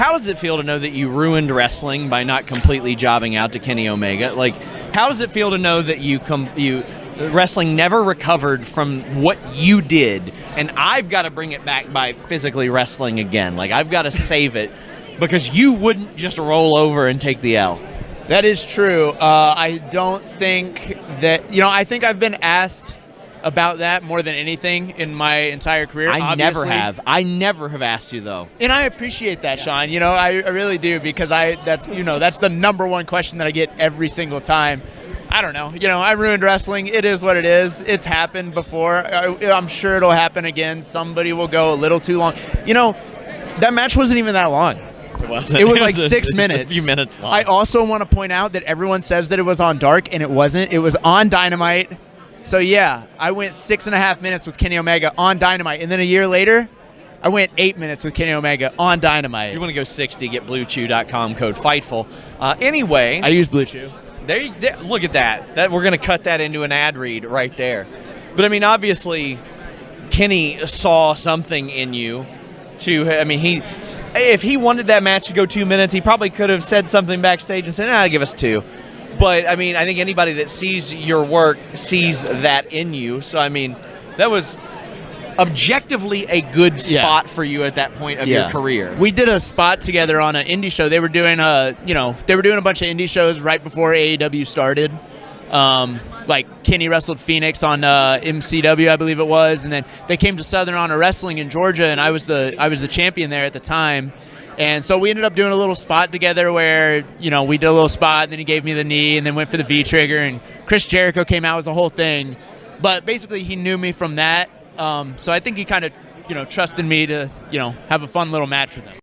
how does it feel to know that you ruined wrestling by not completely jobbing out to Kenny Omega? Like, how does it feel to know that wrestling never recovered from what you did, and I've got to bring it back by physically wrestling again? Like, I've got to save it because you wouldn't just roll over and take the L. That is true. I don't think that, I think I've been asked about that more than anything in my entire career. I never have asked you, though. And I appreciate that, Sean. I really do, because that's the number one question that I get every single time. I don't know. I ruined wrestling. It is what it is. It's happened before. I'm sure it'll happen again. Somebody will go a little too long. That match wasn't even that long. It wasn't. It was like 6 minutes. A few minutes long. I also want to point out that everyone says that it was on Dark, and it wasn't. It was on Dynamite. So, yeah, I went 6.5 minutes with Kenny Omega on Dynamite. And then a year later, I went 8 minutes with Kenny Omega on Dynamite. If you want to go 60, get BlueChew.com, code Fightful. Anyway. I use Blue Chew. Look at that. We're going to cut that into an ad read right there. But, I mean, obviously, Kenny saw something in you if he wanted that match to go 2 minutes, he probably could have said something backstage and said, give us 2. But, I mean, I think anybody that sees your work sees that in you. So, I mean, that was objectively a good spot for you at that point of your career. We did a spot together on an indie show. They were doing a bunch of indie shows right before AEW started. Like Kenny wrestled Phoenix on MCW, I believe it was, and then they came to Southern Honor Wrestling in Georgia, and I was the champion there at the time. And so we ended up doing a little spot together where, we did a little spot, and then he gave me the knee and then went for the V-trigger, and Chris Jericho came out. It was a whole thing. But basically he knew me from that. So I think he kind of, trusted me to, have a fun little match with him.